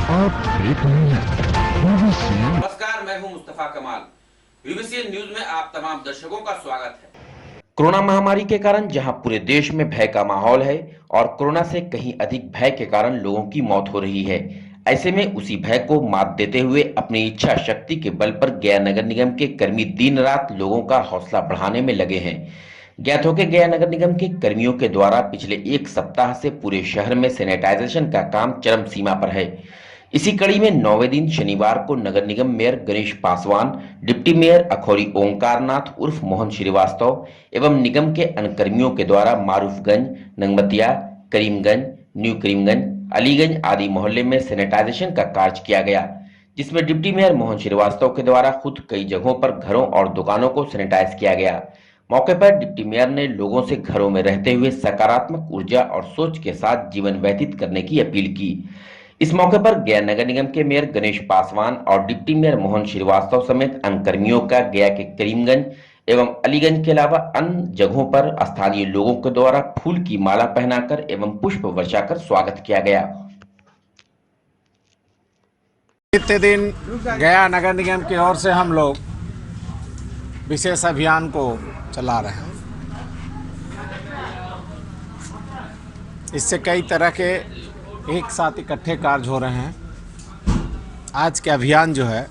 आप देख रहे हैं BBC। नमस्कार, मैं हूं मुस्तफा कमाल। BBC न्यूज में आप तमाम दर्शकों का स्वागत है। कोरोना महामारी के कारण जहां पूरे देश में भय का माहौल है और कोरोना से कहीं अधिक भय के कारण लोगों की मौत हो रही है, ऐसे में उसी भय को मात देते हुए अपनी इच्छा शक्ति के बल पर गया नगर निगम के कर्मी दिन रात लोगों का हौसला बढ़ाने में लगे हैं। ज्ञात हो कि गया नगर निगम के कर्मियों के द्वारा पिछले एक सप्ताह से पूरे शहर में सैनिटाइजेशन का काम चरम सीमा पर है। इसी कड़ी में 9वें दिन शनिवार को नगर निगम mayor Ganesh Paswan, deputy mayor Akhouri Omkarnath उर्फ मोहन श्रीवास्तव एवं निगम के अन्य कर्मियों के द्वारा मारूफगंज, नंगमतिया, करीमगंज, न्यू करीमगंज, अलीगंज आदि मोहल्ले में सैनिटाइजेशन का कार्य किया गया, जिसमें डिप्टी मेयर मोहन श्रीवास्तव के द्वारा खुद कई जगहों पर घरों और दुकानों को सैनिटाइज किया गया। मौके पर डिप्टी मेयर ने लोगों से घरों में रहते हुए सकारात्मक ऊर्जा और सोच के साथ जीवन व्यतीत करने की अपील की। इस मौके पर गया नगर निगम के मेयर गणेश पासवान और डिप्टी मेयर मोहन श्रीवास्तव समेत अन्य कर्मियों का गया के करीमगंज एवं अलीगंज के अलावा अन्य जगहों पर स्थानीय लोगों के द्वारा फूल की माला पहनाकर एवं पुष्प वर्षा कर स्वागत किया गया। बीते दिन गया नगर निगम की ओर से हम लोग विशेष अभियान को चला रहे हैं। इससे कई तरह के एक साथ इकट्ठे कार्य हो रहे हैं। आज के अभियान जो है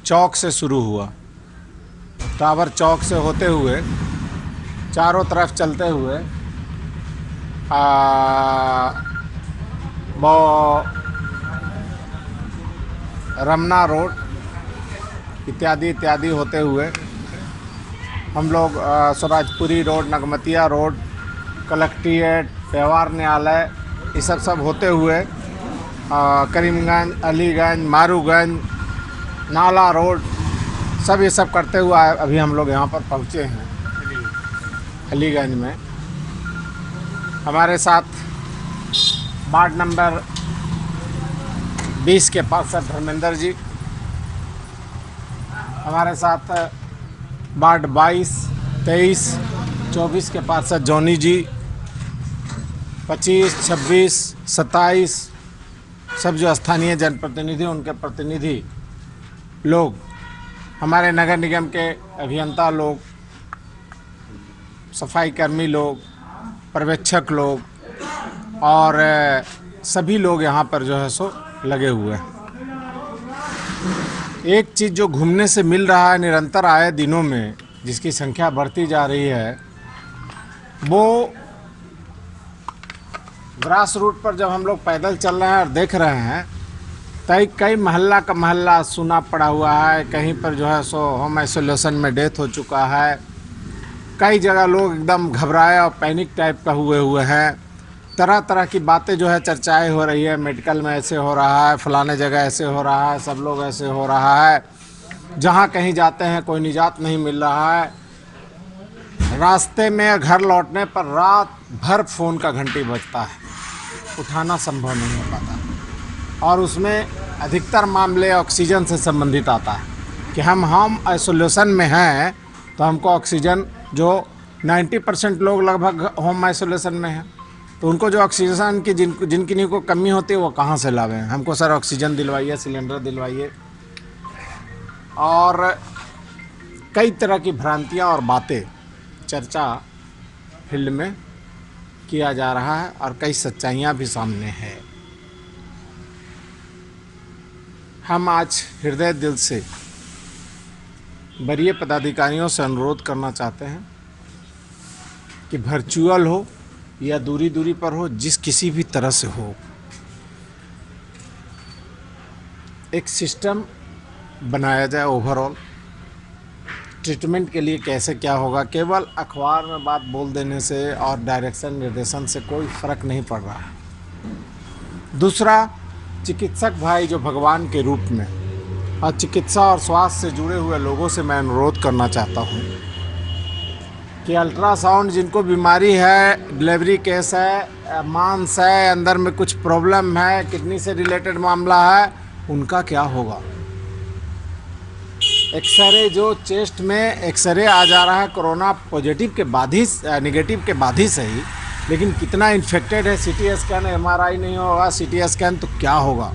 चौक से शुरू हुआ, टावर चौक से होते हुए चारों तरफ चलते हुए वो रमना रोड इत्यादि होते हुए हम लोग स्वराजपुरी रोड, नगमतिया रोड, कलेक्ट्रेट, व्यवहार न्यायालय, ये सब होते हुए करीमगंज, अलीगंज, मारूगंज, नाला रोड, सब ये सब करते हुए अभी हम लोग यहाँ पर पहुँचे हैं अलीगंज में। हमारे साथ वार्ड नंबर 20 के पार्षद धर्मेंद्र जी, हमारे साथ वार्ड 22, 23, 24 के पार्षद जॉनी जी, 25, 26, 27 सब जो स्थानीय जनप्रतिनिधि, उनके प्रतिनिधि लोग, हमारे नगर निगम के अभियंता लोग, सफाई कर्मी लोग, पर्यवेक्षक लोग और सभी लोग यहाँ पर जो है सो लगे हुए हैं। एक चीज़ जो घूमने से मिल रहा है निरंतर आए दिनों में, जिसकी संख्या बढ़ती जा रही है, वो ग्रास रूट पर जब हम लोग पैदल चल रहे हैं और देख रहे हैं तो कई मोहल्ला का मोहल्ला सूना पड़ा हुआ है। कहीं पर जो है सो होम आइसोलेशन में डेथ हो चुका है। कई जगह लोग एकदम घबराए और पैनिक टाइप का हुए हैं। तरह तरह की बातें जो है चर्चाएं हो रही है, मेडिकल में ऐसे हो रहा है, फलाने जगह ऐसे हो रहा है, सब लोग ऐसे हो रहा है। जहाँ कहीं जाते हैं कोई निजात नहीं मिल रहा है। रास्ते में घर लौटने पर रात भर फ़ोन का घंटी बजता है, उठाना संभव नहीं हो पाता और उसमें अधिकतर मामले ऑक्सीजन से संबंधित आता है कि हम आइसोलेशन में हैं तो हमको ऑक्सीजन, जो 90% लोग लगभग होम आइसोलेशन में हैं, तो उनको जो ऑक्सीजन की जिनकी को कमी होती है वो कहाँ से लावें। हमको सर ऑक्सीजन दिलवाइए, सिलेंडर दिलवाइए। और कई तरह की भ्रांतियाँ और बातें चर्चा फील्ड में किया जा रहा है और कई सच्चाइयाँ भी सामने हैं। हम आज हृदय दिल से वरीय पदाधिकारियों से अनुरोध करना चाहते हैं कि वर्चुअल हो या दूरी पर हो, जिस किसी भी तरह से हो, एक सिस्टम बनाया जाए ओवरऑल ट्रीटमेंट के लिए। कैसे क्या होगा, केवल अखबार में बात बोल देने से और डायरेक्शन निर्देशन से कोई फ़र्क नहीं पड़ रहा है। दूसरा, चिकित्सक भाई जो भगवान के रूप में और चिकित्सा और स्वास्थ्य से जुड़े हुए लोगों से मैं अनुरोध करना चाहता हूँ कि अल्ट्रासाउंड, जिनको बीमारी है, डिलीवरी केस है, मांस है, अंदर में कुछ प्रॉब्लम है, किडनी से रिलेटेड मामला है, उनका क्या होगा। एक्सरे, जो चेस्ट में एक्सरे आ जा रहा है कोरोना पॉजिटिव के बाद ही, नेगेटिव के बाद ही सही, लेकिन कितना इन्फेक्टेड है, सीटी स्कैन, एमआरआई नहीं होगा, सीटी स्कैन तो क्या होगा।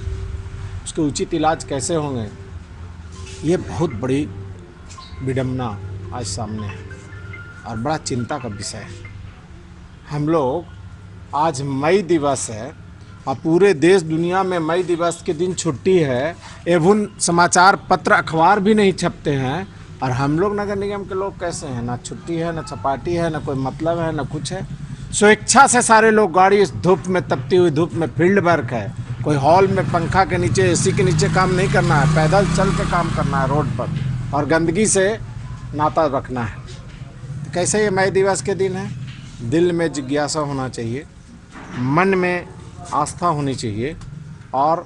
उसके उचित इलाज कैसे होंगे, ये बहुत बड़ी विडंबना आज सामने है और बड़ा चिंता का विषय है। हम लोग आज मई दिवस है और पूरे देश दुनिया में मई दिवस के दिन छुट्टी है, एवं समाचार पत्र अखबार भी नहीं छपते हैं, और हम लोग नगर निगम के लोग कैसे हैं, ना छुट्टी है, ना चपाटी है, ना कोई मतलब है, ना कुछ है। स्वेच्छा से सारे लोग गाड़ी इस धूप में, तपती हुई धूप में, फील्ड वर्क है, कोई हॉल में पंखा के नीचे, एसी के नीचे काम नहीं करना है, पैदल चल के काम करना है रोड पर, और गंदगी से नाता रखना है। तो कैसे ये मई दिवस के दिन है, दिल में जिज्ञासा होना चाहिए, मन में आस्था होनी चाहिए और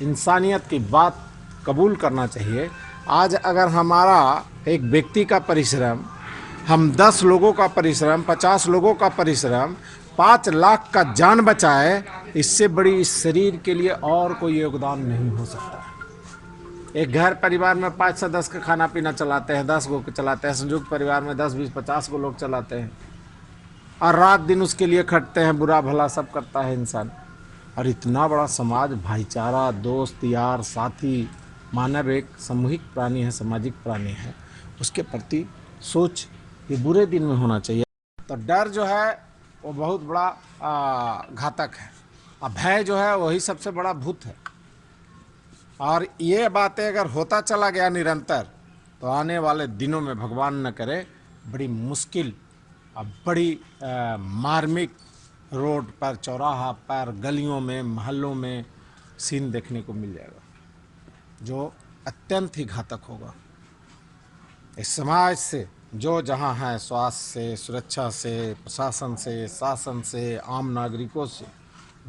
इंसानियत की बात कबूल करना चाहिए। आज अगर हमारा एक व्यक्ति का परिश्रम, हम 10 लोगों का परिश्रम, 50 लोगों का परिश्रम 5 लाख का जान बचाए, इससे बड़ी इस शरीर के लिए और कोई योगदान नहीं हो सकता। एक घर परिवार में 5 से 10 का खाना पीना चलाते हैं, 10 गो चलाते हैं, संयुक्त परिवार में 10, 20, 50 को लोग चलाते हैं और रात दिन उसके लिए खटते हैं, बुरा भला सब करता है इंसान। और इतना बड़ा समाज, भाईचारा, दोस्त यार, साथी, मानव एक सामूहिक प्राणी है, सामाजिक प्राणी है, उसके प्रति सोच ये बुरे दिन में होना चाहिए। तो डर जो है वो बहुत बड़ा घातक है, और भय जो है वही सबसे बड़ा भूत है। और ये बातें अगर होता चला गया निरंतर, तो आने वाले दिनों में भगवान न करे बड़ी मुश्किल और बड़ी मार्मिक रोड पर, चौराहा पर, गलियों में, मोहल्लों में सीन देखने को मिल जाएगा, जो अत्यंत ही घातक होगा। इस समाज से जो जहाँ है, स्वास्थ्य से, सुरक्षा से, प्रशासन से, शासन से, आम नागरिकों से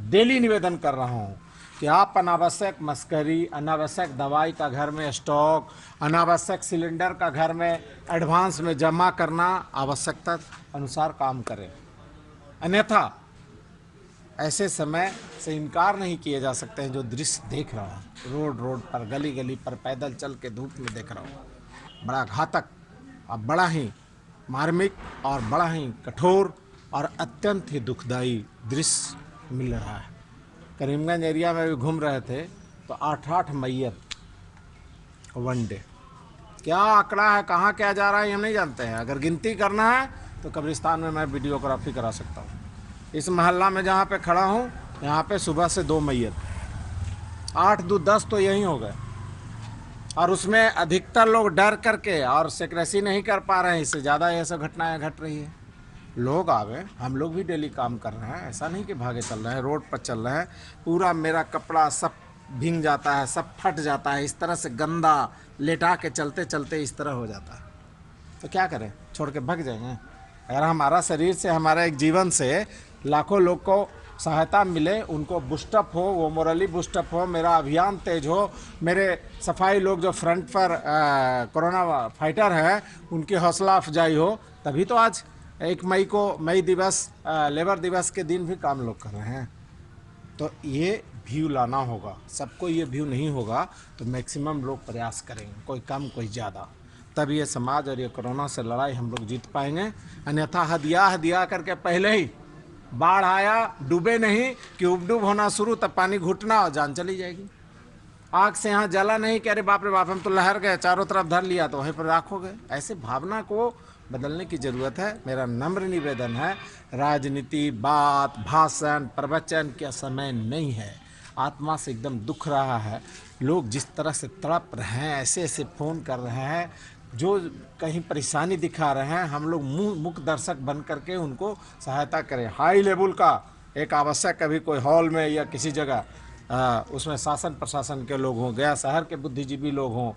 डेली निवेदन कर रहा हूँ कि आप अनावश्यक मस्करी, अनावश्यक दवाई का घर में स्टॉक, अनावश्यक सिलेंडर का घर में एडवांस में जमा करना, आवश्यकता अनुसार काम करें। अन्यथा ऐसे समय से इनकार नहीं किए जा सकते हैं। जो दृश्य देख रहा हूँ रोड पर, गली गली पर पैदल चल के धूप में देख रहा हूँ, बड़ा घातक और बड़ा ही मार्मिक और बड़ा ही कठोर और अत्यंत ही दुखदायी दृश्य मिल रहा है। करीमगंज एरिया में भी घूम रहे थे तो 8-8 मैयत वन डे। क्या आंकड़ा है, कहाँ क्या जा रहा है, हम नहीं जानते हैं। अगर गिनती करना है तो कब्रिस्तान में मैं वीडियोग्राफी करा सकता हूँ। इस मोहल्ला में जहाँ पे खड़ा हूँ, यहाँ पे सुबह से 2 मैयत, 8 दूँ 10 तो यहीं हो गए। और उसमें अधिकतर लोग डर करके और सिक्रेसी नहीं कर पा रहे हैं, इससे ज़्यादा ये सब घटनाएँ घट रही है। लोग आवे, हम लोग भी डेली काम कर रहे हैं, ऐसा नहीं कि भागे चल रहे हैं, रोड पर चल रहे हैं, पूरा मेरा कपड़ा सब भींग जाता है, सब फट जाता है, इस तरह से गंदा लेटा के चलते चलते इस तरह हो जाता है। तो क्या करें, छोड़ के भाग जाएंगे? अगर हमारा शरीर से, हमारा एक जीवन से लाखों लोग को सहायता मिले, उनको बूस्टअप हो, वो मोरली बूस्टअप हो, मेरा अभियान तेज हो, मेरे सफाई लोग जो फ्रंट पर कोरोना फाइटर हैं उनकी हौसला अफजाई हो, तभी तो आज 1 मई को मई दिवस, लेबर दिवस के दिन भी काम लोग कर रहे हैं। तो ये व्यू लाना होगा, सबको ये व्यू नहीं होगा तो मैक्सिमम लोग प्रयास करेंगे, कोई कम कोई ज़्यादा, तब ये समाज और ये कोरोना से लड़ाई हम लोग जीत पाएंगे। अन्यथा हदिया करके पहले ही बाढ़ आया, डूबे नहीं कि उबडूब होना शुरू, तब पानी घुटना और जान चली जाएगी। आग से यहाँ जला नहीं कि अरे बाप रे बाप हम तो लहर गए, चारों तरफ धर लिया तो वहीं पर राख हो गए। ऐसे भावना को बदलने की ज़रूरत है। मेरा नम्र निवेदन है, राजनीति, बात, भाषण, प्रवचन का समय नहीं है। आत्मा से एकदम दुख रहा है, लोग जिस तरह से तड़प रहे हैं, ऐसे ऐसे फ़ोन कर रहे हैं, जो कहीं परेशानी दिखा रहे हैं, हम लोग मुख दर्शक बन करके उनको सहायता करें। हाई लेवल का एक आवश्यक, कभी कोई हॉल में या किसी जगह उसमें शासन प्रशासन के लोग हों, गया शहर के बुद्धिजीवी लोग हों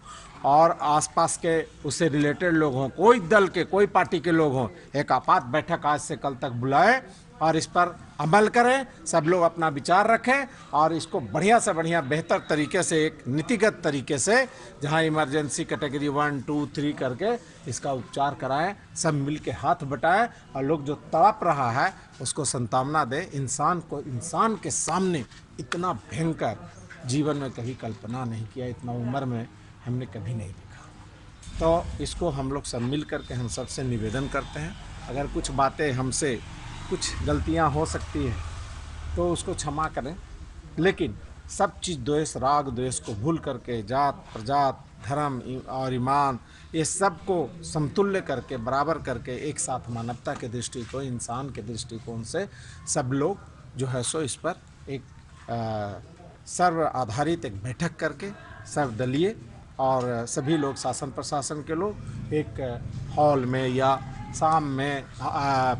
और आसपास के उससे रिलेटेड लोग हों, कोई दल के, कोई पार्टी के लोग हों, एक आपात बैठक आज से कल तक बुलाएं और इस पर अमल करें। सब लोग अपना विचार रखें और इसको बढ़िया से बढ़िया बेहतर तरीके से, एक नीतिगत तरीके से, जहां इमरजेंसी कैटेगरी 1, 2, 3 करके इसका उपचार कराएं। सब मिल के हाथ बटाएं और लोग जो तड़प रहा है उसको सांत्वना दें। इंसान को, इंसान के सामने इतना भयंकर जीवन में कभी कल्पना नहीं किया, इतना उम्र में हमने कभी नहीं देखा। तो इसको हम लोग सब मिल करके हम सबसे निवेदन करते हैं, अगर कुछ बातें हमसे कुछ गलतियां हो सकती हैं तो उसको क्षमा करें, लेकिन सब चीज़ द्वेष राग द्वेष को भूल करके जात प्रजात धर्म और ईमान ये सब को समतुल्य करके बराबर करके एक साथ मानवता के दृष्टिकोण इंसान के दृष्टिकोण से सब लोग जो है सो इस पर एक सर्व आधारित एक बैठक करके सर्वदलीय और सभी लोग शासन प्रशासन के लोग एक हॉल में या शाम में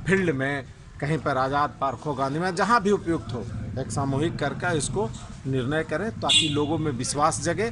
फील्ड में कहीं पर आज़ाद पार्क हो गांधी में जहाँ भी उपयुक्त हो एक सामूहिक करके इसको निर्णय करें ताकि लोगों में विश्वास जगे।